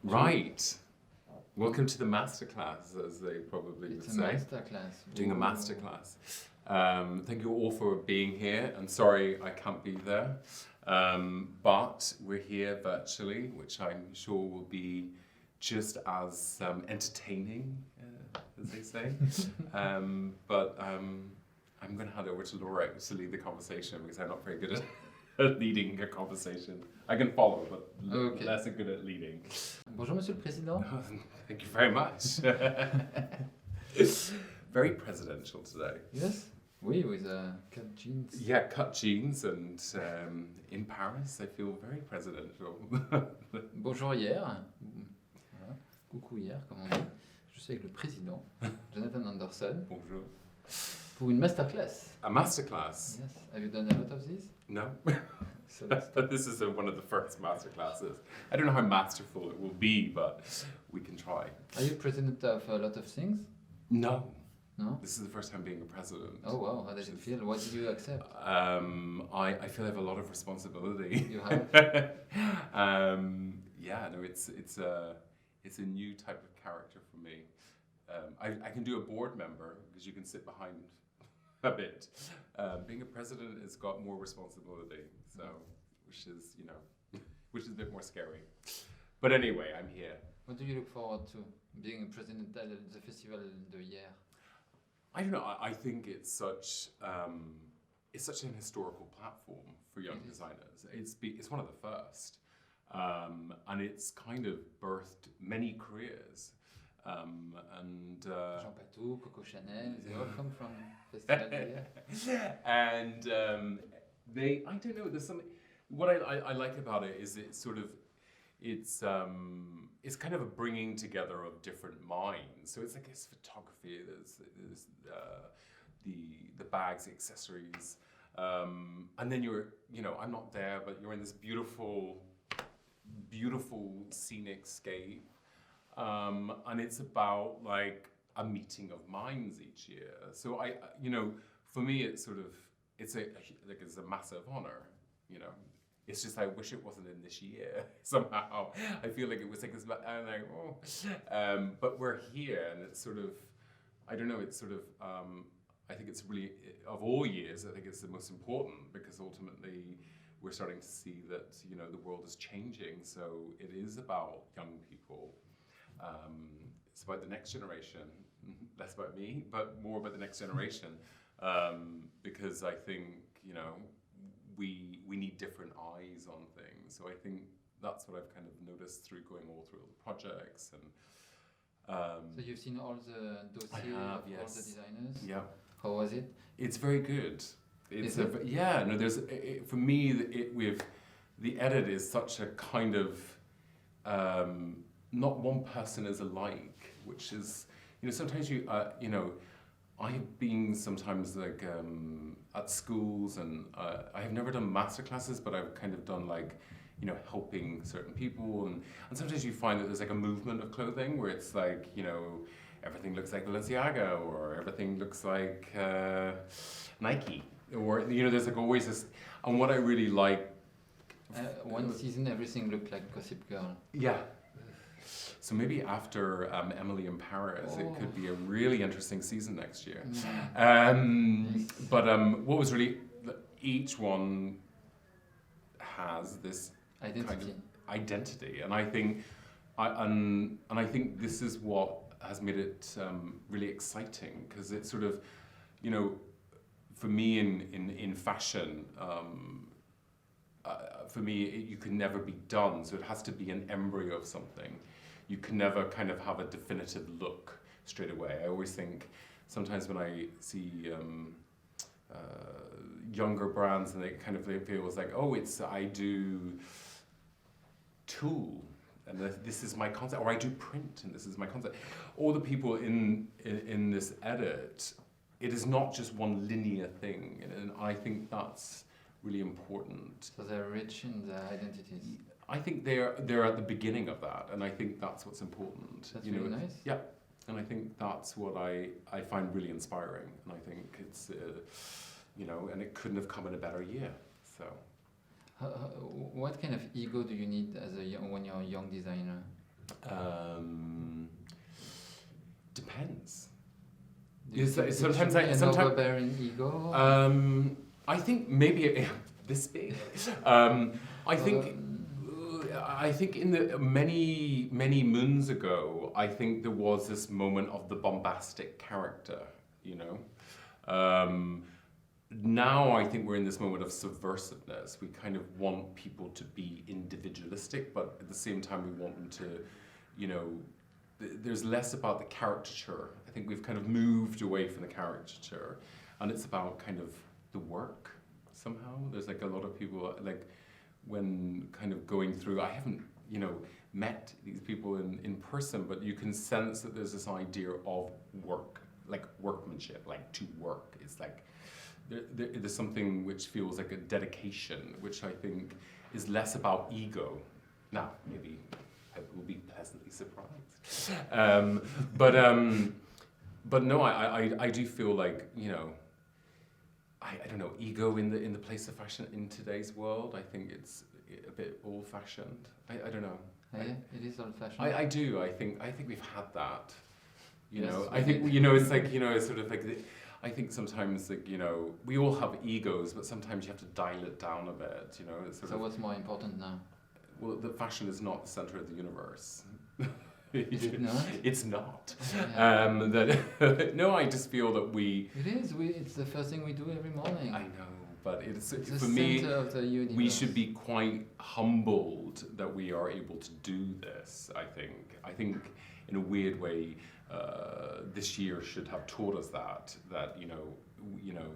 Right. Welcome to the Masterclass, as they probably would say. It's a masterclass. Doing a Masterclass. Thank you all for being here. And sorry I can't be there. But we're here virtually, which I'm sure will be just as entertaining, as they say. But I'm going to hand over to Loïc to lead the conversation because I'm not very good at leading a conversation. I can follow, but less good at leading. Bonjour, Monsieur le Président. Thank you very much. Very presidential today. Yes? Oui, with cut jeans. Yeah, cut jeans, and in Paris, I feel very presidential. Bonjour hier. Voilà. Coucou hier, comme on dit. Je suis avec le président, Jonathan Anderson. Bonjour. Pour une masterclass. A masterclass? Yes. Have you done a lot of these? No. So This is one of the first masterclasses. I don't know how masterful it will be, but we can try. Are you president of a lot of things? No. No? This is the first time being a president. Oh wow, how does it feel? What did you accept? I feel I have a lot of responsibility. You have? Yeah, no, it's a new type of character for me. I can do a board member because you can sit behind a bit. Being a president has got more responsibility, so which is a bit more scary. But anyway, I'm here. What do you look forward to being a president at the festival de hier? I don't know. I think it's such an historical platform for young designers. It's one of the first, and it's kind of birthed many careers. Jean Patou, Coco Chanel, they all come from festival de hier. And I don't know. There's something. What I like about it is it's kind of a bringing together of different minds. So it's like there's photography, there's the bags, the accessories, and then I'm not there, but you're in this beautiful scenic scape, and it's about like a meeting of minds each year. So for me, it's a massive honor, It's just I wish it wasn't in this year somehow. I feel like it was like this, but we're here, and it's I don't know. It's I think it's really, of all years, I think it's the most important because ultimately we're starting to see that the world is changing. So it is about young people. It's about the next generation, less about me, but more about the next generation, because I think we need different eyes on things. So I think that's what I've kind of noticed through going all through the projects. And so you've seen all the dossiers of all the designers? Yeah. How was it? It's very good. For me, with the edit is such a kind of not one person is alike, which is sometimes I have been sometimes like at schools, and I have never done masterclasses, but I've kind of done helping certain people, and sometimes you find that there's like a movement of clothing where it's like everything looks like Balenciaga, or everything looks like Nike, or there's like always this. And what I really like, one season everything looked like Gossip Girl. Yeah. So maybe after Emily in Paris, it could be a really interesting season next year. But what was really, each one has this identity. kind of identity, and I think, and I think this is what has made it really exciting, because it's for me in fashion. For me, you can never be done, so it has to be an embryo of something. You can never kind of have a definitive look straight away. I always think sometimes when I see younger brands, and they feel like, I do tulle, and this is my concept, or I do print, and this is my concept. All the people in this edit, it is not just one linear thing, and I think that's really important. So they're rich in their identities. I think they're at the beginning of that, and I think that's what's important. That's really nice. Yeah, and I think that's what I find really inspiring, and I think it's and it couldn't have come in a better year. So What kind of ego do you need as when you're a young designer? Depends. Sometimes an overbearing ego. I think maybe this big. I think in the many moons ago, I think there was this moment of the bombastic character, you know. Now I think we're in this moment of subversiveness. We kind of want people to be individualistic, but at the same time we want them to, you know, there's less about the caricature. I think we've kind of moved away from the caricature, and it's about kind of the work somehow. There's like a lot of people, like when kind of going through, I haven't, you know, met these people in person, but you can sense that there's this idea of work, like workmanship, like to work. It's like, there's something which feels like a dedication, which I think is less about ego. Now, maybe I will be pleasantly surprised. But no, I do feel like, you know, I don't know, ego in the place of fashion in today's world. I think it's a bit old-fashioned. I don't know. Yeah, it is old-fashioned. I do. I think we've had that. You Yes, know, I think, you know, it's like, you know, it's sort of like, I think sometimes, like, you know, we all have egos, but sometimes you have to dial it down a bit, you know. It's sort so of, what's more important now? well, the fashion is not the center of the universe. Is it not? It's not. Yeah. No, I just feel that we... It is. It's the first thing we do every morning. I know, but it's the for me, center of the universe. we should be quite humbled that we are able to do this, I think. I think in a weird way, this year should have taught us that you know,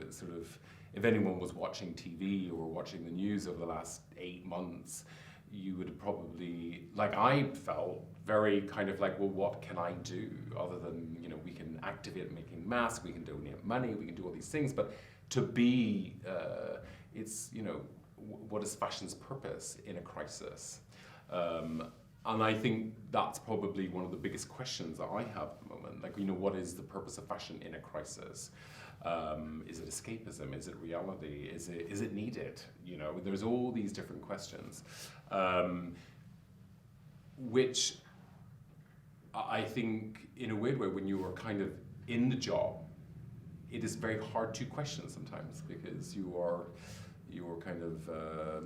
it's sort of, if anyone was watching TV or watching the news over the last 8 months, you would have probably, like I felt, very kind of like, well, what can I do other than, you know, we can activate making masks, we can donate money, we can do all these things, but to be, it's, you know, what is fashion's purpose in a crisis? And I think that's probably one of the biggest questions that I have at the moment. Like, you know, what is the purpose of fashion in a crisis? Is it escapism? Is it reality? Is it needed? You know, there's all these different questions, which I think, in a weird way, when you are kind of in the job, it is very hard to question sometimes because you're kind of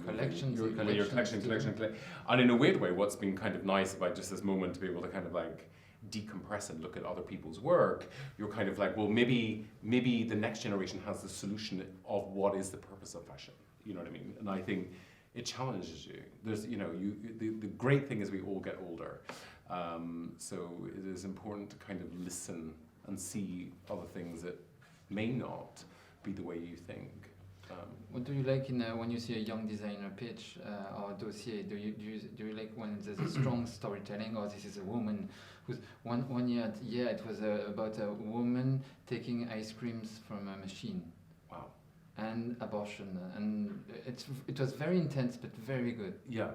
collection, and in a weird way, what's been kind of nice about just this moment to be able to kind of like decompress and look at other people's work, you're kind of like, well, maybe the next generation has the solution of what is the purpose of fashion. You know what I mean? And I think it challenges you. There's, you know, the great thing is we all get older, so it is important to kind of listen and see other things that may not be the way you think. What do you like when you see a young designer pitch or dossier? Do you like when there's a strong storytelling, or this is a woman who's one year? Yeah, it was about a woman taking ice creams from a machine. Wow. And abortion, and it was very intense, but very good. Yeah.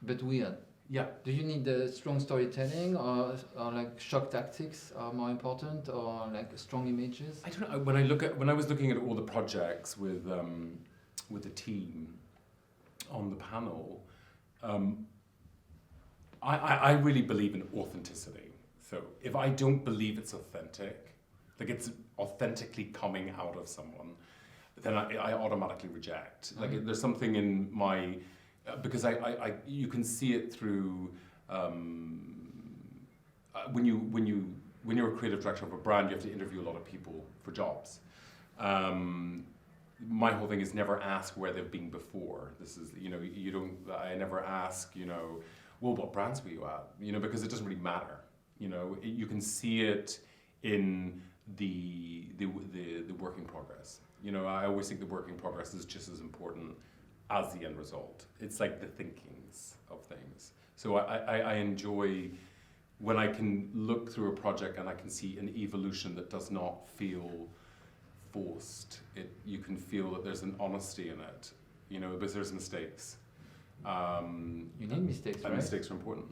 But weird. Yeah. Do you need strong storytelling, or like shock tactics are more important, or like strong images? I don't know. When I was looking at all the projects with the team on the panel, I really believe in authenticity. So if I don't believe it's authentic, like it's authentically coming out of someone, then I automatically reject. Like there's something in my because you can see it through when you're a creative director of a brand, you have to interview a lot of people for jobs. My whole thing is never ask where they've been before. This is, you know, I never ask, you know, well, what brands were you at? You know, because it doesn't really matter. You know, you can see it in the work in progress. You know, I always think the work in progress is just as important as the end result. It's like the thinkings of things. So I enjoy when I can look through a project and I can see an evolution that does not feel forced. You can feel that there's an honesty in it, you know, because there's mistakes. You need mistakes, right? Mistakes are important.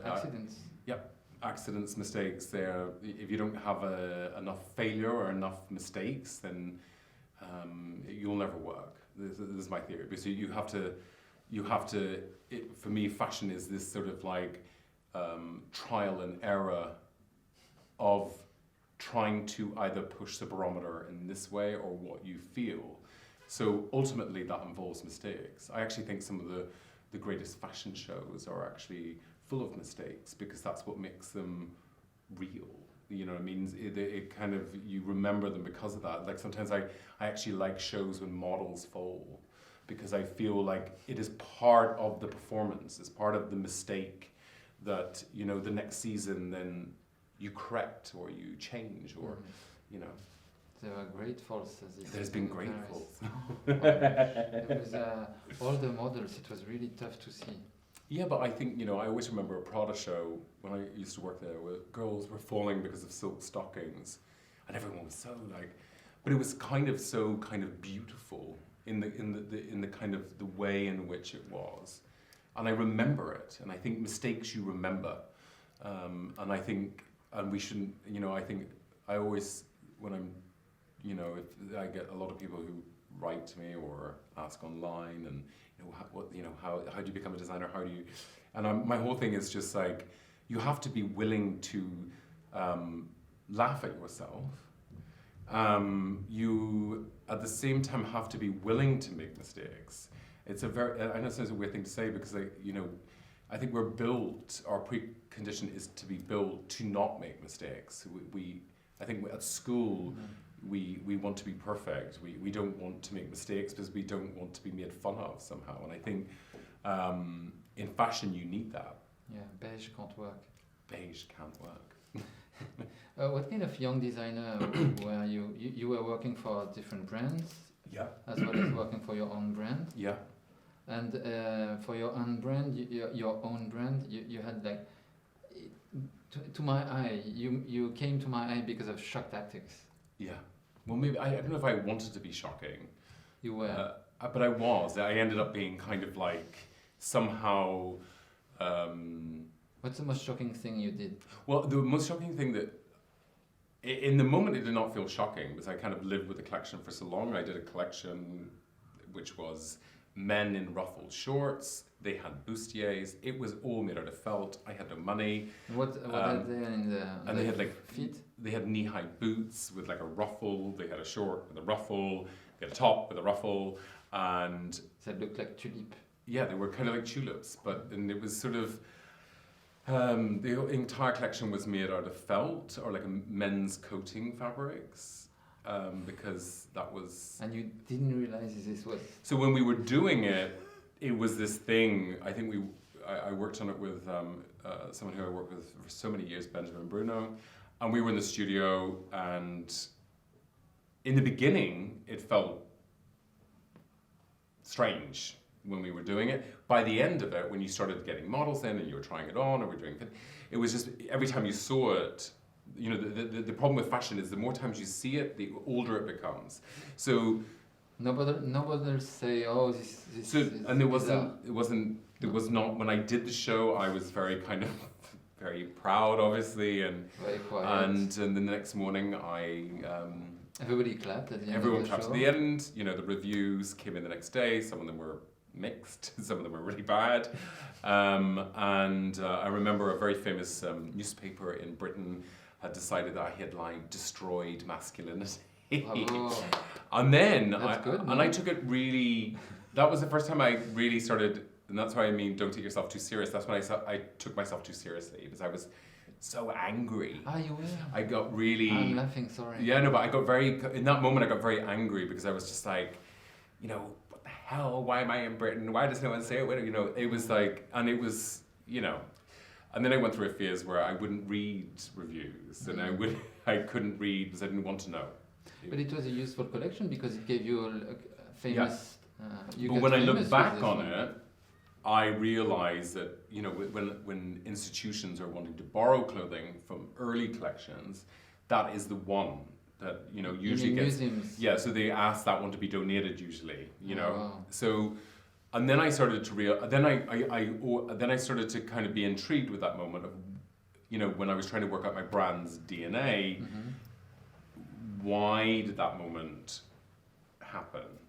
Accidents. Accidents, mistakes. If you don't have enough failure or enough mistakes, then you'll never work. This is my theory. Because for me, fashion is this sort of like trial and error of trying to either push the barometer in this way or what you feel. So ultimately that involves mistakes. I actually think some of the greatest fashion shows are actually full of mistakes because that's what makes them real. You know what I mean? It kind of, you remember them because of that. Like sometimes I actually like shows when models fall because I feel like it is part of the performance, it's part of the mistake that, you know, the next season then you correct or you change or, you know. There were great falls. There's been great falls. It was all the models, it was really tough to see. Yeah, but I think, you know, I always remember a Prada show when I used to work there where girls were falling because of silk stockings and everyone was so like, but it was kind of beautiful in the kind of the way in which it was. And I remember it, and I think mistakes you remember. And I think, and we shouldn't, you know, I think I always, when I'm, you know, if I get a lot of people who write to me or ask online and, how do you become a designer? How do you? And my whole thing is just like, you have to be willing to laugh at yourself. You at the same time have to be willing to make mistakes. It's a very, I know it's a weird thing to say because I think we're built, our precondition is to be built to not make mistakes. I think at school. We want to be perfect. We don't want to make mistakes because we don't want to be made fun of somehow. And I think in fashion you need that. Yeah, beige can't work. Beige can't work. What kind of young designer were you? You were working for different brands? Yeah. As well as working for your own brand? Yeah. And for your own brand, you had like, to my eye, you came to my eye because of shock tactics. Yeah. Well, maybe, I don't know if I wanted to be shocking. You were. But I was. I ended up being kind of like somehow... What's the most shocking thing you did? Well, the most shocking thing that... In the moment it did not feel shocking because I kind of lived with the collection for so long. I did a collection which was men in ruffled shorts. They had bustiers. It was all made out of felt. I had no money. What are they in the and they had like feet? They had knee-high boots with like a ruffle. They had a short with a ruffle. They had a top with a ruffle, and that looked like tulip. Yeah, they were kind of like tulips, and it was sort of the entire collection was made out of felt or like a men's coating fabrics. Because that was... And you didn't realize this was... So when we were doing it, it was this thing, I think I worked on it with someone who I worked with for so many years, Benjamin Bruno, and we were in the studio, and in the beginning, it felt strange when we were doing it. By the end of it, when you started getting models in and you were trying it on, or we're doing it was just, every time you saw it, you know, the problem with fashion is the more times you see it, the older it becomes. So nobody say, oh, this so, and there was not, when I did the show, I was very kind of very proud, obviously, and very quiet. And the next morning everybody clapped at the end. Everyone of the clapped show. at the end. You know, the reviews came in the next day. Some of them were mixed. Some of them were really bad. I remember a very famous newspaper in Britain had decided that I had like destroyed masculinity. Oh. And then I took it really. That was the first time I really started, and that's why I mean, don't take yourself too serious. That's when I took myself too seriously because I was so angry. Ah, you were. I got really. I'm laughing. Sorry. Yeah, no, but I got in that moment. I got very angry because I was just like, you know, what the hell? Why am I in Britain? Why does no one say it? You know, it was like, and it was, you know. And then I went through a phase where I wouldn't read reviews, and I couldn't read because I didn't want to know. But it was a useful collection because it gave you a famous. Yeah. But when I look back on it, I realised that, you know, when institutions are wanting to borrow clothing from early collections, that is the one that, you know, usually gets. Museums. Yeah, so they ask that one to be donated usually, you know. Wow. So. And then I started to then I started to kind of be intrigued with that moment of, you know, when I was trying to work out my brand's DNA, why did that moment happen?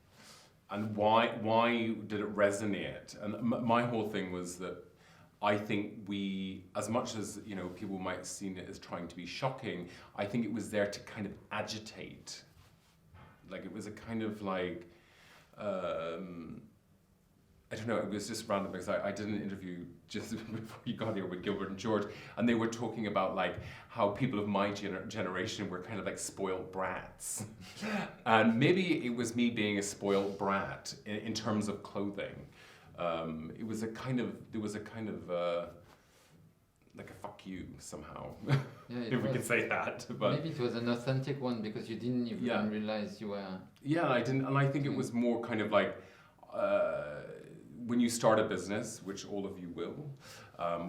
and why did it resonate? And my whole thing was that I think we, as much as people might have seen it as trying to be shocking, I think it was there to kind of agitate. Like it was a kind of like, I don't know, it was just random because I did an interview just before you got here with Gilbert and George, and they were talking about like how people of my generation were kind of like spoiled brats. And maybe it was me being a spoiled brat in terms of clothing. There was a kind of like a fuck you somehow, if we could say that. But maybe it was an authentic one because you didn't even realize you were. Yeah, I didn't, and I think it was more kind of like when you start a business, which all of you will,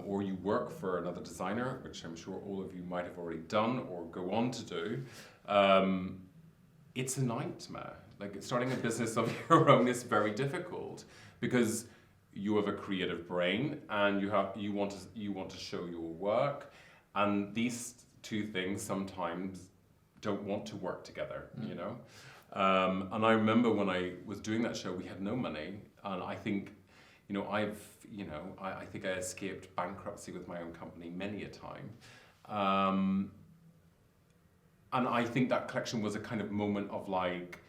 or you work for another designer, which I'm sure all of you might have already done or go on to do. It's a nightmare. Like starting a business of your own is very difficult because you have a creative brain and you want to show your work, and these two things sometimes don't want to work together, And I remember when I was doing that show, we had no money, and I think, I think I escaped bankruptcy with my own company many a time, and I think that collection was a kind of moment of like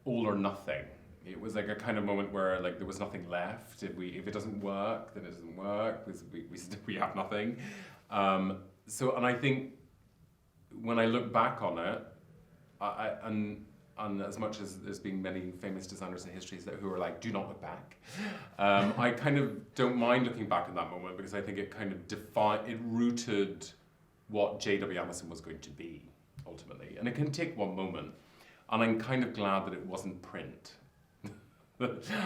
all or nothing. It was like a kind of moment where like there was nothing left. If it doesn't work, then it doesn't work. We have nothing. And I think when I look back on it, and as much as there's been many famous designers in history who are like, do not look back. I kind of don't mind looking back at that moment because I think it kind of it rooted what J.W. Anderson was going to be ultimately. And it can take one moment. And I'm kind of glad that it wasn't print.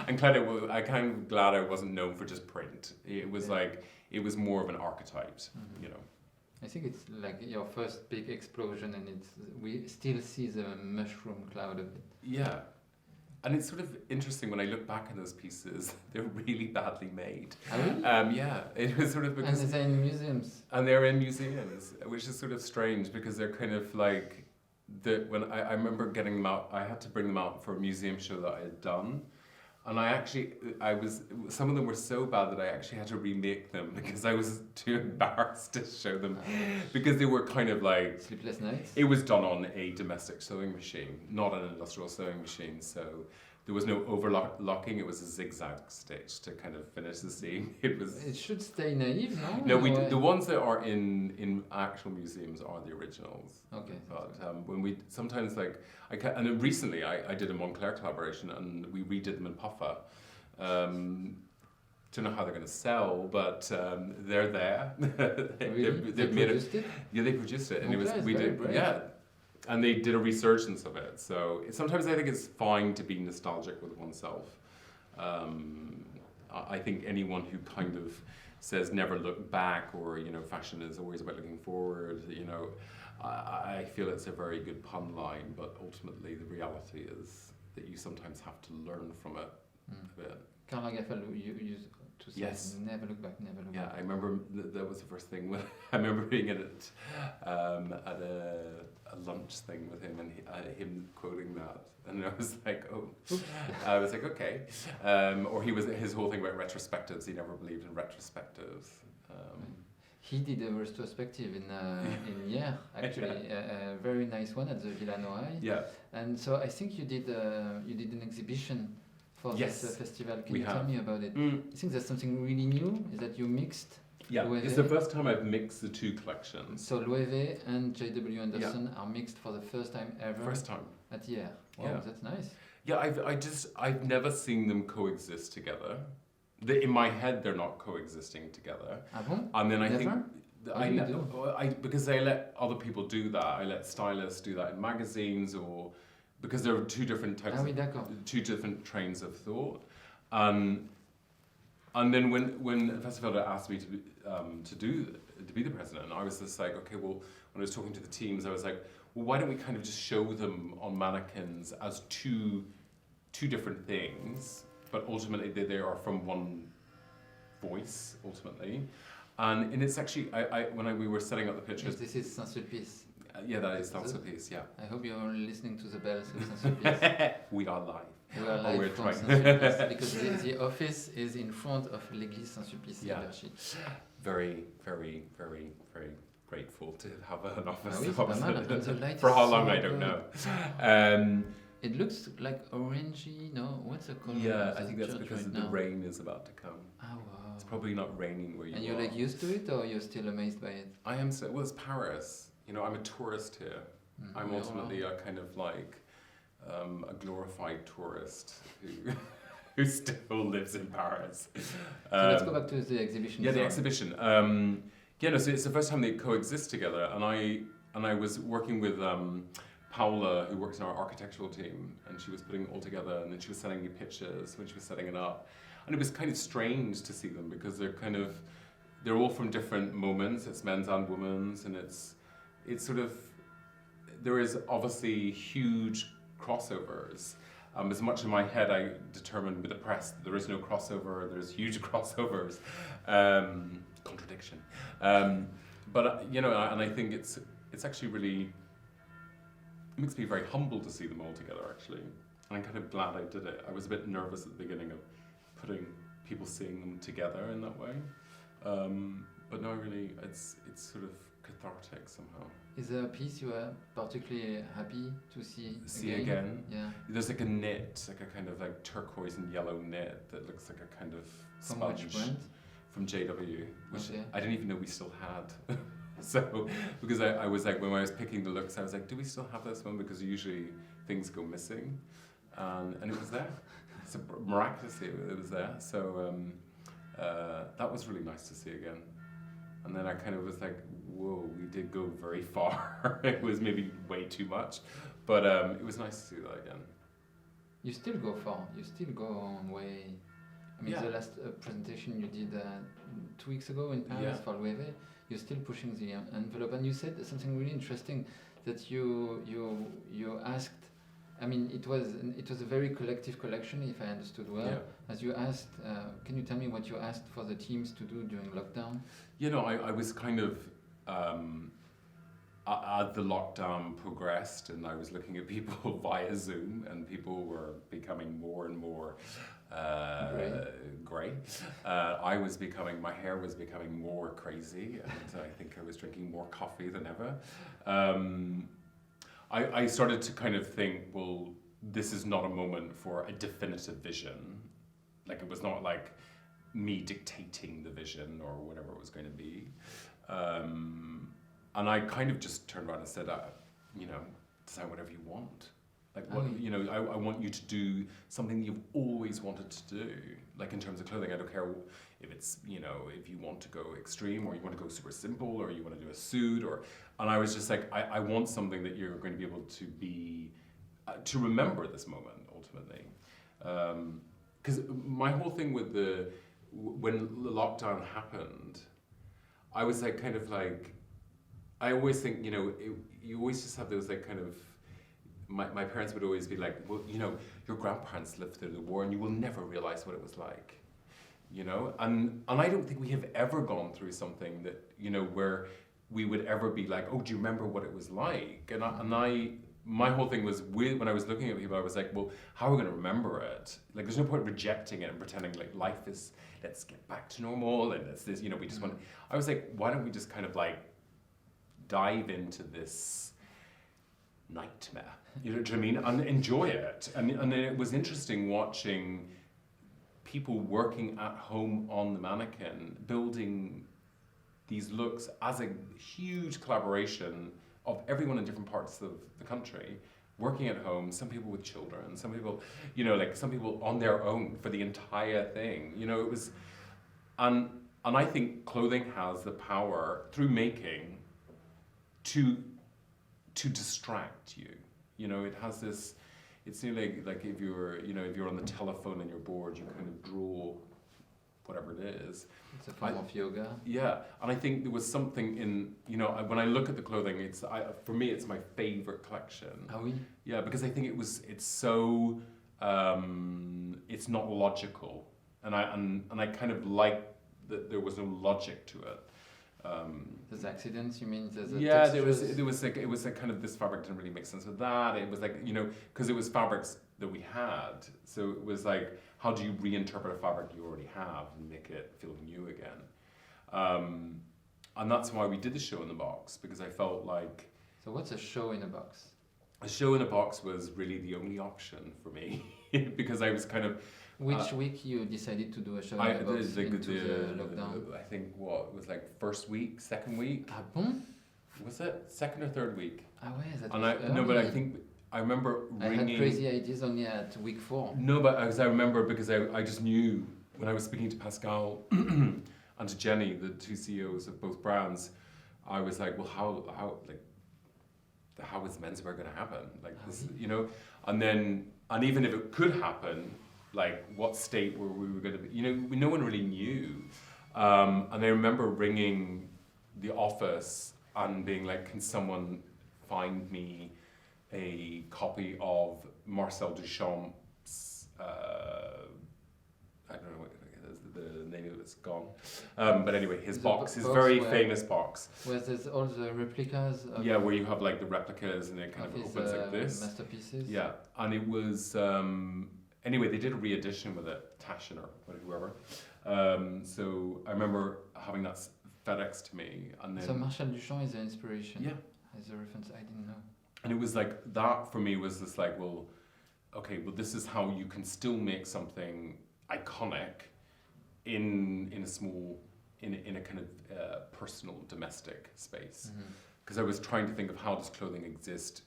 I'm kind of glad I wasn't known for just print. It was like, it was more of an archetype, I think it's like your first big explosion, and we still see the mushroom cloud of it. Yeah. And it's sort of interesting when I look back on those pieces, they're really badly made. Oh, really? Yeah, it was sort of because... And they're in museums. And they're in museums, which is sort of strange because they're kind of like... When I remember getting them out, I had to bring them out for a museum show that I had done. And some of them were so bad that I actually had to remake them because I was too embarrassed to show them. Because they were kind of like... Sleepless nights? It was done on a domestic sewing machine, not an industrial sewing machine. So there was no overlocking, it was a zigzag stitch to kind of finish the seam. It should stay naive, No, no? the ones that are in actual museums are the originals. Okay. But when we sometimes like, and then recently I did a Montclair collaboration and we redid them in puffer. Don't know how they're going to sell, but they're there. Really? They've made produced it. Yeah, they produced it, and and they did a resurgence of it. So sometimes I think it's fine to be nostalgic with oneself. I think anyone who kind of says never look back, or fashion is always about looking forward, I feel it's a very good pun line, but ultimately the reality is that you sometimes have to learn from it a bit. Karl Lagerfeld used to say, never look back, never look back. Yeah, I remember that was the first thing. I remember being at it at a lunch thing with him, and him quoting that, and I was like, okay. Or his whole thing about retrospectives. He never believed in retrospectives. He did a retrospective in actually, a very nice one at the Villa Noailles. Yeah. And so I think you did an exhibition for this festival. Can you tell me about it? I think that's something really new, is that you mixed. Yeah, Loewe. It's the first time I've mixed the two collections. So Loewe and J.W. Anderson are mixed for the first time ever. First time. At Hier. Wow, that's nice. Yeah, I've never seen them coexist together. In my head, they're not coexisting together. Ah bon? And then I Never? think because I let other people do that. I let stylists do that in magazines, or because there are two different types, two different trains of thought. And then when Festival asked me to be the president, I was just like, okay, well, when I was talking to the teams, I was like, well, why don't we kind of just show them on mannequins as two different things, but ultimately they are from one voice, ultimately. And it's actually, when we were setting up the pictures... This is Saint-Sulpice. Yeah, that is Saint-Sulpice, yeah. I hope you're listening to the bells of Saint-Sulpice. We are live. We are Oh, live we're from trying. Saint-Sulpice because the office is in front of l'église Saint-Sulpice Yeah. à Berchy. Very, very, very, very grateful to have an office. Ah oui, c'est pas mal. And the light For is how so long, I don't know. It looks like orangey, no? What's the color? Yeah, of I the think that's church because right the now? rain is about to come. Ah, wow. It's probably not raining where you And are. you're like used to it, or you're still amazed by it? I am so, well, it's Paris. You know, I'm a tourist here. I'm Yeah, ultimately wow. a kind of like a glorified tourist who still lives in Paris. So let's go back to the exhibition. Yeah, the sorry. exhibition. Yeah, no, so it's the first time they coexist together, and I was working with Paula, who works in our architectural team, and she was putting it all together, and then she was sending me pictures when she was setting it up, and it was kind of strange to see them because they're all from different moments. It's men's and women's, and it's sort of, there is obviously huge crossovers. As much in my head, I determined with the press that there is no crossover. There's huge crossovers. Contradiction. But you know, and I think it's actually really, it makes me very humble to see them all together. Actually, and I'm kind of glad I did it. I was a bit nervous at the beginning of putting people seeing them together in that way. But no, really, it's sort of cathartic somehow. Is there a piece you are particularly happy to see again? Yeah. There's like a knit, like a kind of like turquoise and yellow knit that looks like a kind of From sponge. which brand? From JW, which Okay. I didn't even know we still had. So, because I was like, when I was picking the looks, I was like, do we still have this one? Because usually things go missing. And it was there. So miraculously, it was there. So that was really nice to see again. And then I kind of was like, whoa, we did go very far. It was maybe way too much. But it was nice to see that again. You still go far. You still go on way. I mean, Yeah. the last presentation you did 2 weeks ago in Paris Yeah. for Loewe, you're still pushing the envelope. And you said something really interesting that you asked. I mean, it was a very collective collection, if I understood well. Yeah. As you asked, can you tell me what you asked for the teams to do during lockdown? You know, I was kind of, as the lockdown progressed and I was looking at people via Zoom and people were becoming more and more grey. My hair was becoming more crazy, and I think I was drinking more coffee than ever. I started to kind of think, well, this is not a moment for a definitive vision. Like, it was not like me dictating the vision or whatever it was going to be. And I kind of just turned around and said, you know, design whatever you want. Like, what, you know, I want you to do something you've always wanted to do. Like, in terms of clothing, I don't care if it's, you know, if you want to go extreme or you want to go super simple or you want to do a suit and I was just like, I want something that you're going to be able to be, to remember this moment, ultimately. Because my whole thing with when the lockdown happened, I was like, kind of like, I always think, you know, you always just have those like kind of, my parents would always be like, well, you know, your grandparents lived through the war and you will never realize what it was like, you know? And I don't think we have ever gone through something that, you know, where we would ever be like, oh, do you remember what it was like? And my whole thing was, when I was looking at people, I was like, well, how are we going to remember it? Like, there's no point rejecting it and pretending like life is, let's get back to normal and it's this, you know, we just want, I was like, why don't we just kind of like dive into this nightmare, you know what I mean, and enjoy it. And it was interesting watching people working at home on the mannequin, building these looks as a huge collaboration of everyone in different parts of the country, working at home, some people with children, some people, you know, like some people on their own for the entire thing. You know, it was, and I think clothing has the power through making to distract you. You know, it has this, it's nearly like if you're, you know, if you're on the telephone and you're bored, you kind of draw whatever it is. It's a form of yoga. Yeah, and I think there was something in, you know, when I look at the clothing, for me, it's my favorite collection. Ah oui? Yeah, because I think it's so, it's not logical. And I kind of like that there was no logic to it. There's accidents, you mean? There's Yeah, textures? it was like kind of, this fabric didn't really make sense with that. It was like, you know, because it was fabrics that we had. So it was like, how do you reinterpret a fabric you already have and make it feel new again? And that's why we did the show in the box, because I felt like So what's a show in a box? a show in a box was really the only option for me because I was kind of. Which week you decided to do a show in a box into the lockdown? I think what it was like first week, second week. Ah bon? Was it second or third week? Ah ouais, that And was no, but I early. think I remember I ringing. had crazy ideas only at week 4. No, but I remember because I just knew when I was speaking to Pascal and to Jenny, the two CEOs of both brands, I was like, well, how is menswear going to happen? Like this, you know, and even if it could happen, like what state were we going to be? You know, no one really knew. And I remember ringing the office and being like, can someone find me a copy of Marcel Duchamp's, I don't know what the name of it's gone. But anyway, his box, his very famous box. Where there's all the replicas of, Yeah, where you have like the replicas and it kind of his, opens like this. masterpieces. Yeah, and it was, anyway, they did a re-edition with it, Taschen or whoever. So I remember having that FedEx to me, and then. So Marcel Duchamp is the inspiration. Yeah. As a reference, I didn't know. And it was like, that for me was this like, well, okay, well this is how you can still make something iconic in a small, in a kind of personal, domestic space. Because I was trying to think of how does clothing exist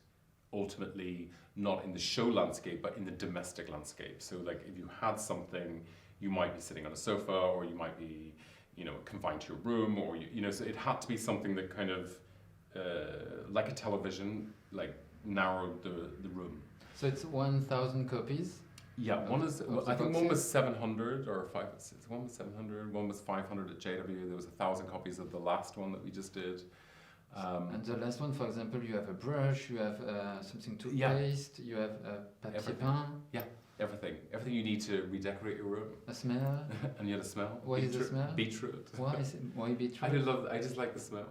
ultimately, not in the show landscape, but in the domestic landscape. So like if you had something, you might be sitting on a sofa, or you might be, you know, confined to your room, or, you know, so it had to be something that kind of, like a television, like narrowed the room. So it's 1,000 copies. Yeah, one is. of I think boxes? one was 700 or 5. One was 700. One was 500 at JW. There was 1,000 copies of the last one that we just did. And the last one, for example, you have a brush, you have something to Yeah. paste, you have papier Everything. peint, Everything you need to redecorate your room, a smell. and you had a smell. What is the smell? Beetroot. Why beetroot? I just like the smell.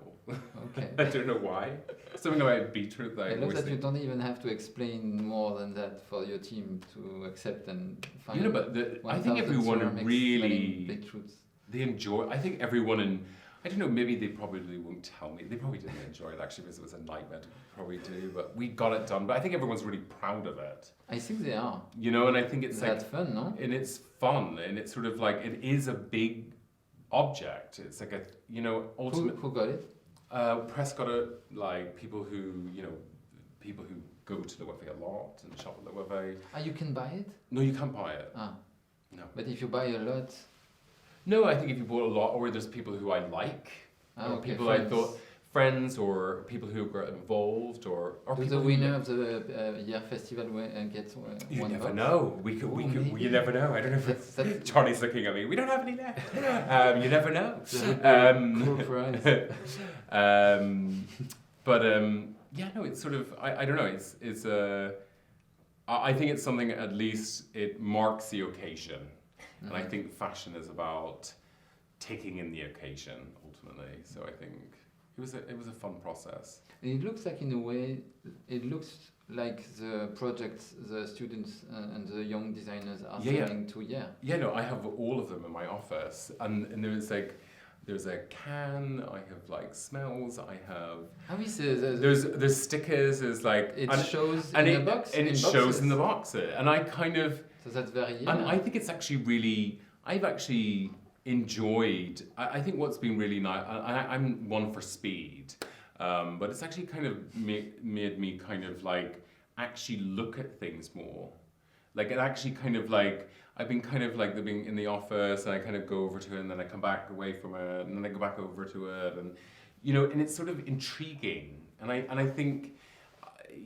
Okay. I don't know why. Something about beetroot that I I love always that you think. don't even have to explain more than that for your team to accept and find. You know, but I 1,000 think everyone ceramics really smelling beetroots. they enjoy. I think everyone in. I don't know. Maybe they probably won't tell me. They probably didn't enjoy it actually, because it was a nightmare to probably do. But we got it done. But I think everyone's really proud of it. I think they are. You know, and I think it's That's like, fun, no? and it's fun, and it's sort of like it is a big object. It's like a, you know, ultimate. Who got it? Press got it. Like people who, you know, people who go to the Wefay a lot and shop at the Wefay. Ah, you can buy it? No, you can't buy it. Ah. No. But if you buy a lot, No, I think if you bought a lot, or there's people who I like, or okay, people friends. I thought friends, or people who got involved, or Do people the who- winner of the year festival get You one never box? know. We could. Maybe. You never know. I don't know if That's Charlie's looking at me. We don't have any left. You never know. cool prize. Yeah, no, it's sort of. I don't know. It's I think it's something. At least it marks the occasion, and I think fashion is about taking in the occasion ultimately. So I think it was a fun process. It looks like, in a way, it looks like the projects the students and the young designers are Yeah, yeah. selling to. Yeah. Yeah, no, I have all of them in my office, and there's a can. I have like smells. I have. How is There's stickers. There's like it and, shows and in it a box? and it in shows boxes? in the box. And I kind of So that's very and I think it's actually really. I've actually enjoyed. I think what's been really nice. I'm one for speed, but it's actually kind of made me kind of like actually look at things more. Like it actually kind of like. I've been kind of like being in the office, and I kind of go over to it, and then I come back away from it, and then I go back over to it, and you know, and it's sort of intriguing. And I think,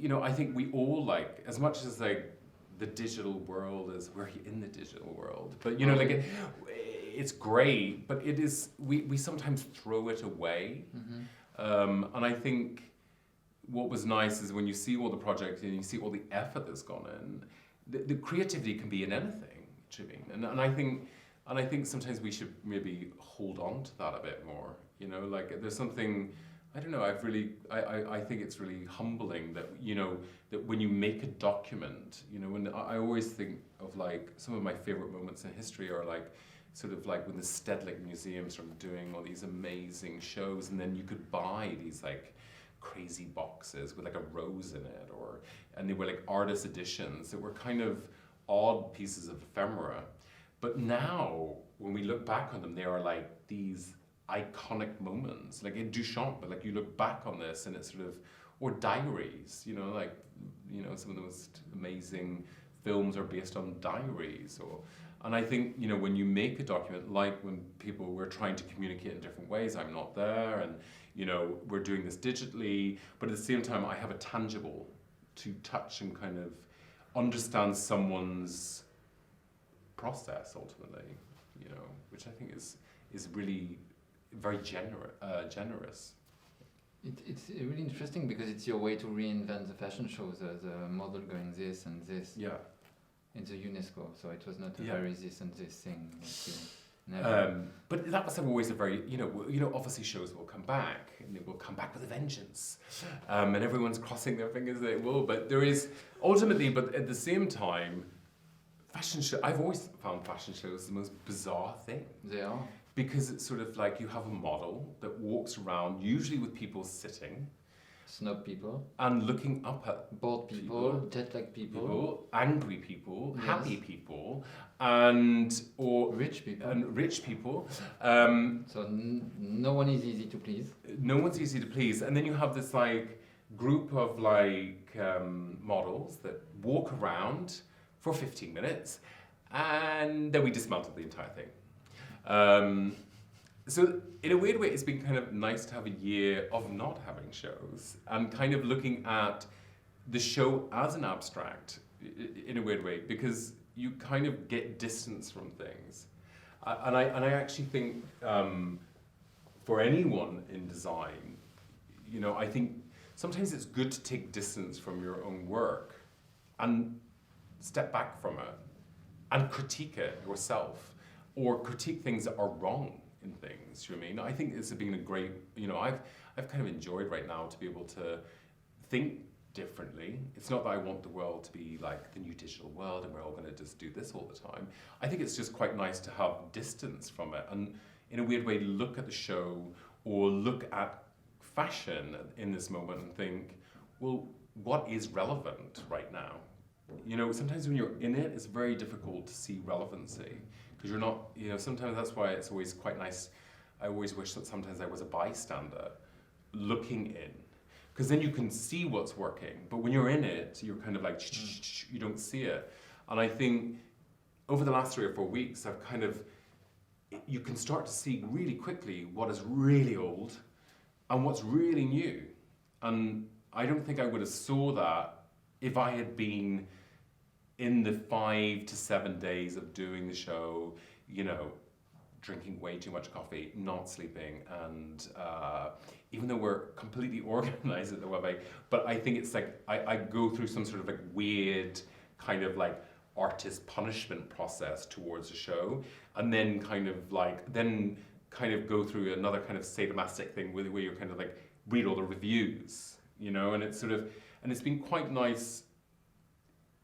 you know, I think we all like, as much as like the digital world is, we're in the digital world, but you know, like it's great, but it is we sometimes throw it away. And I think what was nice is when you see all the projects and you see all the effort that's gone in, the creativity can be in anything. And I think sometimes we should maybe hold on to that a bit more. You know, like there's something I don't know, I think it's really humbling that, that when you make a document, when I always think of like, some of my favorite moments in history are like, sort of like when the Stedelijk Museum started doing all these amazing shows, and then you could buy these like crazy boxes with like a rose in it, and they were like artist editions that were kind of odd pieces of ephemera. But now, when we look back on them, they are like these iconic moments, like in Duchamp, but like you look back on this and it's sort of, or diaries, like, some of the most amazing films are based on diaries, and I think, when you make a document, like when people were trying to communicate in different ways, I'm not there, and, we're doing this digitally, but at the same time, I have a tangible to touch and kind of understand someone's process ultimately, which I think is really very generous. It's really interesting because it's your way to reinvent the fashion shows, the model going this and this. Yeah. In the UNESCO, so it was not a Yeah. very this and this thing. Like you never. But that was always a very, obviously shows will come back, and they will come back with a vengeance. And everyone's crossing their fingers that it will, but there is, ultimately, but at the same time, fashion show, I've always found fashion shows the most bizarre thing. They are. Because it's sort of like you have a model that walks around, usually with people sitting, Snob people, and looking up at bored people, jet-lag people, angry people, Yes. happy people, and rich people. So no one is easy to please. No one's easy to please. And then you have this like group of like models that walk around for 15 minutes, and then we dismantle the entire thing. So in a weird way, it's been kind of nice to have a year of not having shows and kind of looking at the show as an abstract in a weird way, because you kind of get distance from things. And I actually think for anyone in design, I think sometimes it's good to take distance from your own work and step back from it and critique it yourself, or critique things that are wrong in things. You know what I mean? I think it's been a great, I've kind of enjoyed right now to be able to think differently. It's not that I want the world to be like the new digital world and we're all going to just do this all the time. I think it's just quite nice to have distance from it and in a weird way look at the show or look at fashion in this moment and think, well, what is relevant right now? Sometimes when you're in it, it's very difficult to see relevancy. Because you're not, sometimes that's why it's always quite nice. I always wish that sometimes I was a bystander looking in. Because then you can see what's working. But when you're in it, you're kind of like, you don't see it. And I think over the last 3 or 4 weeks, you can start to see really quickly what is really old and what's really new. And I don't think I would have saw that if I had been in the 5 to 7 days of doing the show, drinking way too much coffee, not sleeping, and even though we're completely organized at the website, but I think it's like I go through some sort of like weird kind of like artist punishment process towards the show, and then kind of go through another kind of sadomastic thing where you're kind of like read all the reviews, and it's been quite nice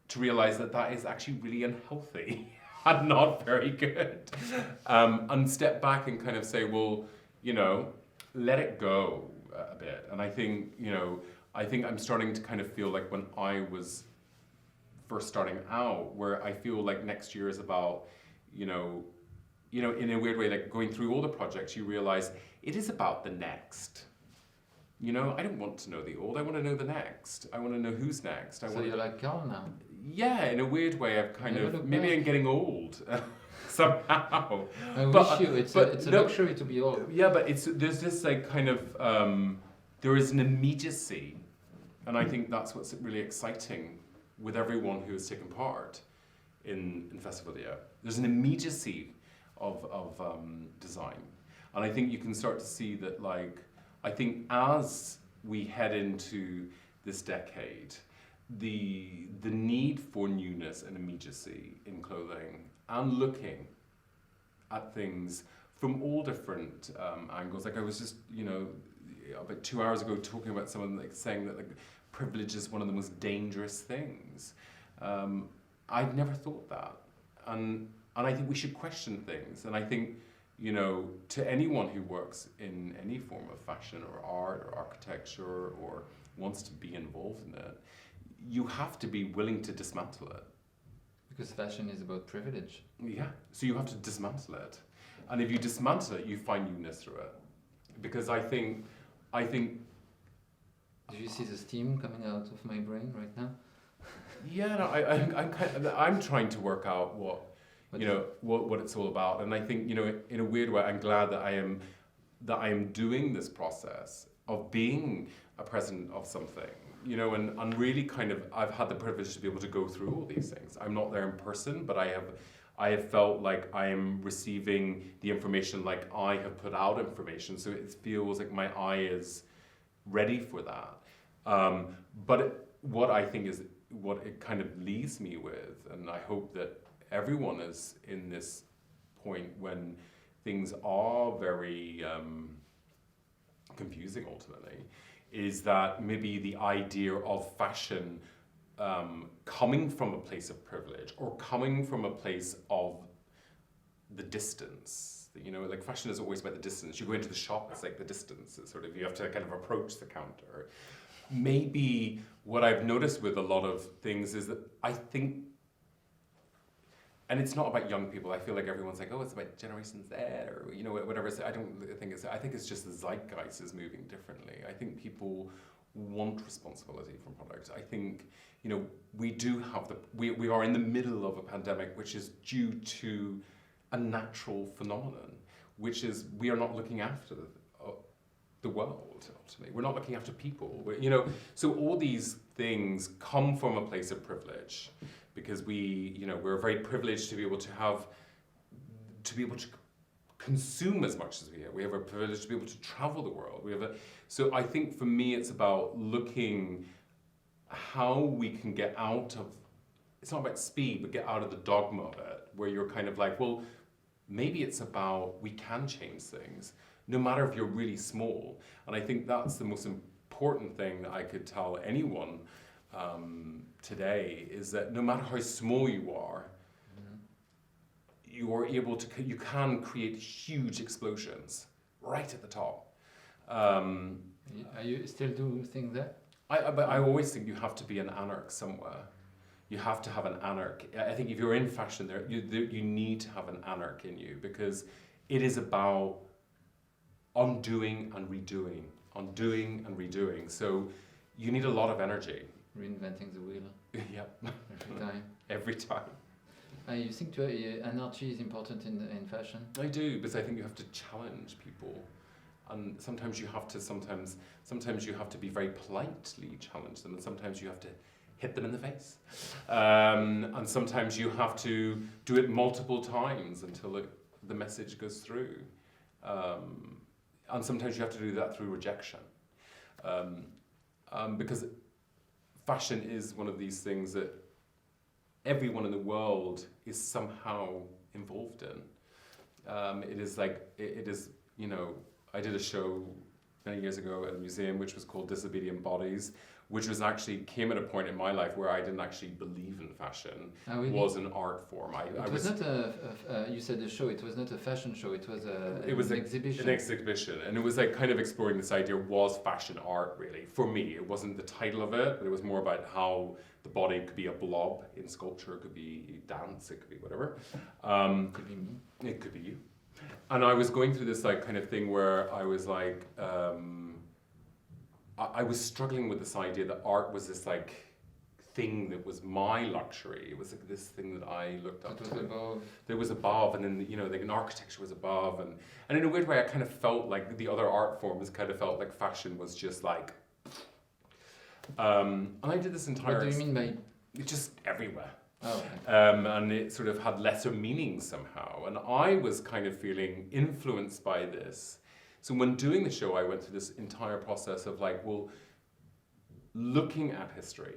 to realize that is actually really unhealthy and not very good. And step back and kind of say, well, let it go a bit. And I think, I'm starting to kind of feel like when I was first starting out, where I feel like next year is about, in a weird way, like going through all the projects, you realize it is about the next. I don't want to know the old, I want to know the next. I want to know who's next. So you're like Carl now? Yeah, in a weird way, I've kind of, maybe I'm getting old somehow. I wish you, it's a luxury to be old. Yeah, but there's this like kind of, there is an immediacy, and I think that's what's really exciting with everyone who has taken part in Festivalia. There's an immediacy of design, and I think you can start to see that, like, I think as we head into this decade, the need for newness and immediacy in clothing and looking at things from all different angles. Like I was just, about 2 hours ago talking about someone like saying that like privilege is one of the most dangerous things. I'd never thought that, and I think we should question things. And I think, you know, to anyone who works in any form of fashion or art or architecture or wants to be involved in it, you have to be willing to dismantle it. Because fashion is about privilege. Yeah, so you have to dismantle it. And if you dismantle it, you find newness through it. Because I think. Do you see the steam coming out of my brain right now? Yeah, no, I'm trying to work out what it's all about. And I think, you know, in a weird way, I'm glad that I am doing this process of being a president of something. You know, and really kind of, I've had the privilege to be able to go through all these things. I'm not there in person, but I have felt like I am receiving the information like I have put out information. So it feels like my eye is ready for that. What I think is, what it kind of leaves me with, and I hope that everyone is in this point when things are very confusing ultimately, is that maybe the idea of fashion coming from a place of privilege or coming from a place of the distance. You know, like fashion is always about the distance. You go into the shop, it's like the distance. It's sort of, you have to kind of approach the counter. Maybe what I've noticed with a lot of things is that I think, and it's not about young people. I feel like everyone's like, oh, it's about Generation Z or, you know, whatever. I think it's just the zeitgeist is moving differently. I think people want responsibility from products. I think, you know, we do have we are in the middle of a pandemic, which is due to a natural phenomenon, which is we are not looking after the world, ultimately. We're not looking after people. You know, so all these things come from a place of privilege. Because we're very privileged to be able to consume as much as we have. We have a privilege to be able to travel the world. So I think for me, it's about looking how we can get out of, it's not about speed, but get out of the dogma of it, where you're kind of like, well, maybe it's about, we can change things, no matter if you're really small. And I think that's the most important thing that I could tell anyone today, is that no matter how small you are, you can create huge explosions right at the top. Are you still doing things there? But I always think you have to be an anarch somewhere. You have to have an anarch. I think if you're in fashion, you need to have an anarch in you, because it is about undoing and redoing, So you need a lot of energy. Reinventing the wheel. Yep. Every time. Every time. You think energy is important in fashion? I do, because I think you have to challenge people, and sometimes you have to be very politely challenge them, and sometimes you have to hit them in the face, and sometimes you have to do it multiple times until the message goes through, and sometimes you have to do that through rejection, because fashion is one of these things that everyone in the world is somehow involved in. It is, you know, I did a show many years ago at a museum which was called Disobedient Bodies, which came at a point in my life where I didn't actually believe in fashion. Oh, really? Was an art form. It was not you said a show, it was not a fashion show, it was an exhibition. An exhibition, and it was like kind of exploring this idea, was fashion art really? For me, it wasn't the title of it, but it was more about how the body could be a blob in sculpture, it could be dance, it could be whatever. Could be me. It could be you. And I was going through this like kind of thing where I was like, I was struggling with this idea that art was this like thing that was my luxury. It was like this thing that I looked up to. Above. There was above, and then, you know, like an architecture was above, and in a weird way I kind of felt like the other art forms kind of felt like fashion was just like, and I did this entire. What do you mean by? Just everywhere. Oh, okay. And it sort of had lesser meaning somehow, and I was kind of feeling influenced by this. So when doing the show, I went through this entire process of like, well, looking at history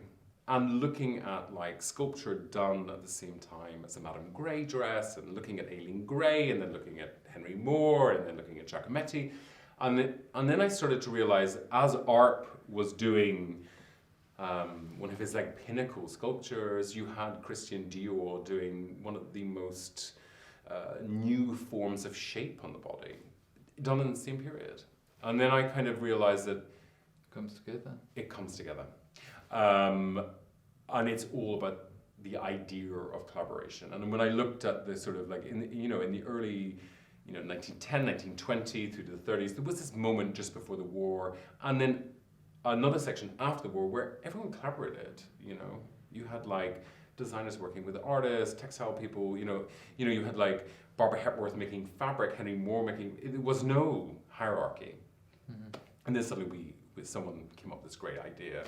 and looking at like sculpture done at the same time as a Madame Grey dress, and looking at Aileen Gray, and then looking at Henry Moore, and then looking at Giacometti, And then I started to realize, as Arp was doing one of his like pinnacle sculptures, you had Christian Dior doing one of the most new forms of shape on the body, done in the same period. And then I kind of realized that it comes together. And it's all about the idea of collaboration. And when I looked at the sort of like, in the early, 1910, 1920 through to the 30s, there was this moment just before the war, and then another section after the war where everyone collaborated. You had like designers working with artists, textile people. You had like Barbara Hepworth making fabric, Henry Moore making. It was no hierarchy. Mm-hmm. And then suddenly someone came up with this great idea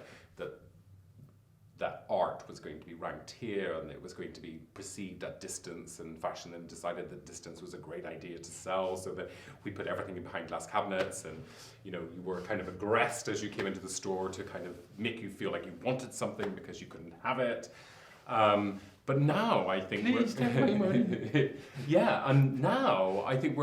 that art was going to be ranked here and it was going to be perceived at distance, and fashion then decided that distance was a great idea to sell, so that we put everything behind glass cabinets, and you were kind of aggressed as you came into the store to kind of make you feel like you wanted something because you couldn't have it. But now I think please take my money. Yeah, and now I think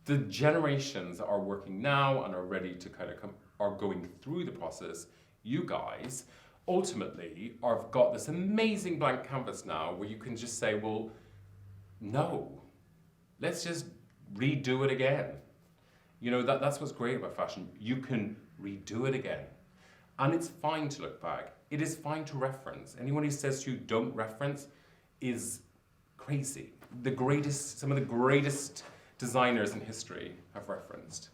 the generations that are working now and are ready to kind of are going through the process. You guys ultimately have got this amazing blank canvas now where you can just say, well, no, let's just redo it again. That's what's great about fashion. You can redo it again. And it's fine to look back. It is fine to reference. Anyone who says to you don't reference is crazy. Some of the greatest designers in history have referenced.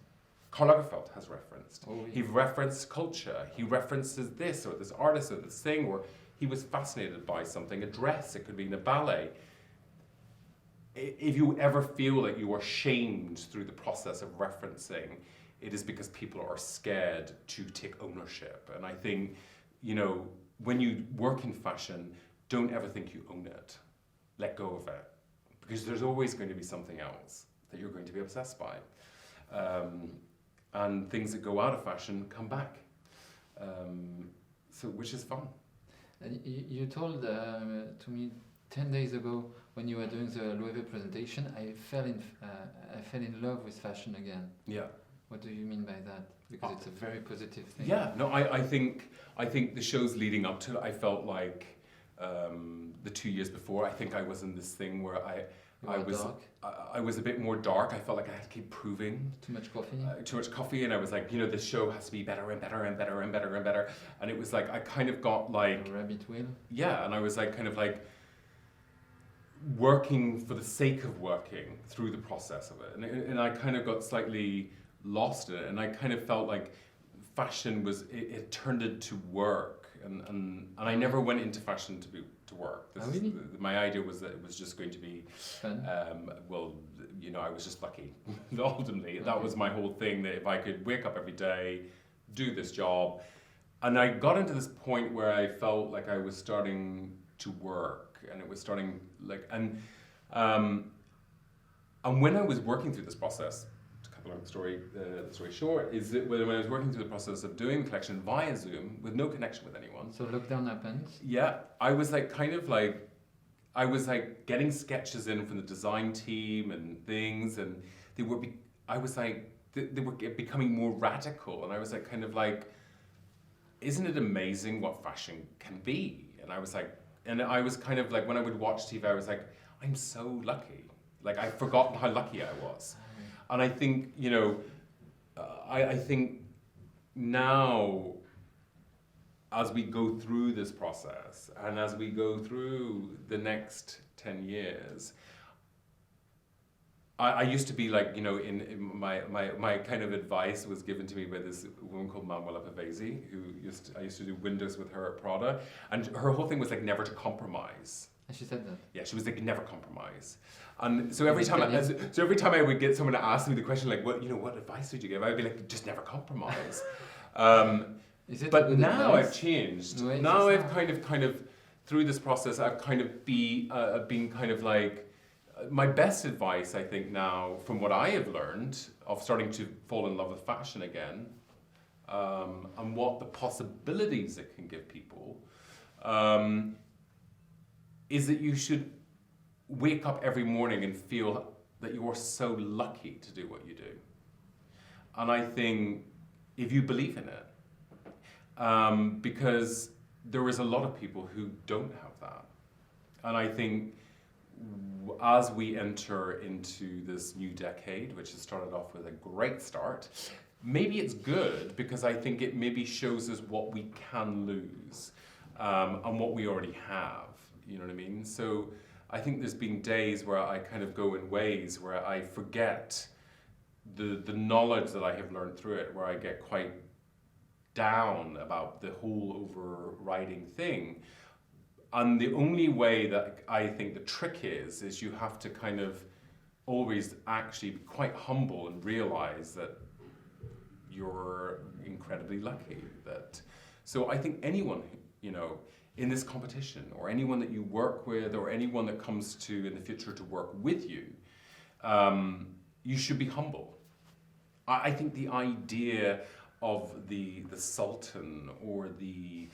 Karl Lagerfeld has referenced. Oh, yeah. He referenced culture. He references this or this artist or this thing, or he was fascinated by something, a dress, it could be in a ballet. If you ever feel like you are shamed through the process of referencing, it is because people are scared to take ownership. And I think, when you work in fashion, don't ever think you own it. Let go of it. Because there's always going to be something else that you're going to be obsessed by. And things that go out of fashion come back, which is fun. And you told to me 10 days ago when you were doing the Loewe presentation, I fell in love with fashion again. Yeah. What do you mean by that? Because it's a very positive thing. Yeah. No, I think the shows leading up to it, I felt like the 2 years before, I think I was in this thing where I was a bit more dark. I felt like I had to keep proving. Too much coffee, and I was like, this show has to be better and better and better and better and better. And it was like I kind of got like a rabbit wheel. Yeah, and I was like kind of like working for the sake of working through the process of it, and I kind of got slightly lost in it, and I kind of felt like fashion was it turned into work, and I never went into fashion to work. Really? My idea was that it was just going to be fun. I was just lucky. Ultimately, that was my whole thing, that if I could wake up every day, do this job, and I got into this point where I felt like I was starting to work, and it was starting like and when I was working through this process. The story short is that when I was working through the process of doing the collection via Zoom with no connection with anyone. So lockdown happened. Yeah, I was like I was like getting sketches in from the design team and things, and they were becoming more radical, and I was like kind of like, isn't it amazing what fashion can be? And I was kind of like, when I would watch TV, I was like, I'm so lucky. Like I've forgotten how lucky I was. And I think, I think now, as we go through this process, and as we go through the next 10 years, I used to be like, in my kind of advice was given to me by this woman called Manuela Pavesi, I used to do windows with her at Prada, and her whole thing was like never to compromise. And she said that? Yeah, she was like, never compromise. And so every time I would get someone to ask me the question, like, what advice would you give? I'd be like, just never compromise. But now I've changed. No, now I've kind of through this process, I've kind of been kind of like, my best advice, I think now, from what I have learned of starting to fall in love with fashion again, and what the possibilities it can give people, is that you should wake up every morning and feel that you are so lucky to do what you do. And I think if you believe in it, because there is a lot of people who don't have that. And I think as we enter into this new decade, which has started off with a great start, maybe it's good because I think it maybe shows us what we can lose and what we already have, you know what I mean? So I think there's been days where I kind of go in ways where I forget the knowledge that I have learned through it, where I get quite down about the whole overriding thing. And the only way that I think the trick is you have to kind of always actually be quite humble and realize that you're incredibly lucky. So I think anyone, you know, in this competition, or anyone that you work with, or anyone that comes to in the future to work with you, you should be humble. I think the idea of the sultan, or the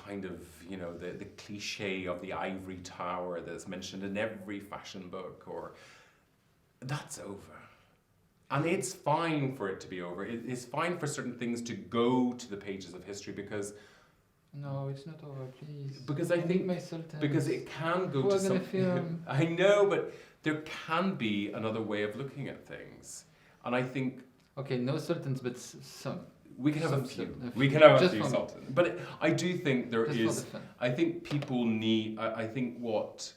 kind of, you know, the cliche of the ivory tower that's mentioned in every fashion book, or that's over. And it's fine for it to be over. It's fine for certain things to go to the pages of history, because no, it's not over, please. Because I think my sultans. Because it can go to something. I know, but there can be another way of looking at things, and I think. Okay, no sultans, but some. We can have a some few. a We few. can have a Just few for me. sultans, but I do think there Just is. for the fun. I think people need. I think what.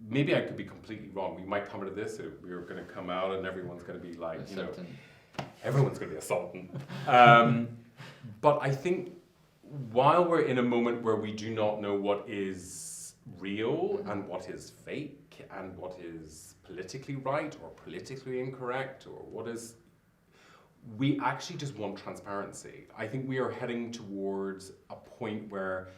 Maybe I could be completely wrong. We might come to this. We're going to come out, and everyone's going to be like, A you know, sultan. everyone's going to be a sultan. But I think while we're in a moment where we do not know what is real and what is fake and what is politically right or politically incorrect or what is, we actually just want transparency. I think we are heading towards a point where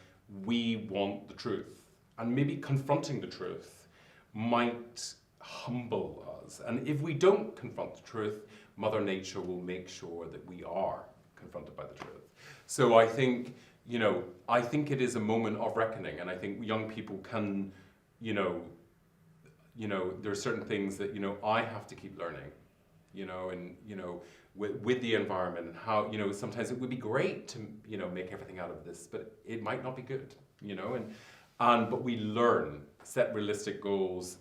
we want the truth, and maybe confronting the truth might humble us. And if we don't confront the truth, Mother Nature will make sure that we are confronted by the truth. So I think, you know, I think it is a moment of reckoning, and I think young people can, you know, there are certain things that, you know, I have to keep learning, you know, and, you know, with the environment and how, you know, sometimes it would be great to, you know, make everything out of this, but it might not be good, you know, but we learn, set realistic goals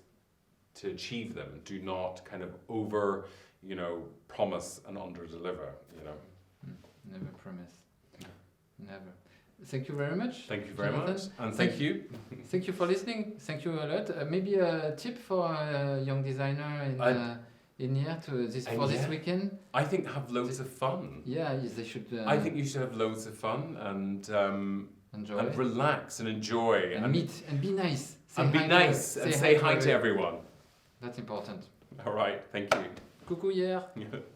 to achieve them. Do not kind of over, you know, promise and under deliver, you know. Never promise. Never. Thank you very much. Thank you very Jonathan. much, and thank you. Thank you for listening. Thank you a lot. Maybe a tip for a young designer in here this weekend. I think have loads of fun. Yeah, yes, they should. I think you should have loads of fun and enjoy and relax and enjoy and meet and be nice. Say hi to everyone. That's important. All right, thank you. Coucou hier.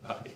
Bye.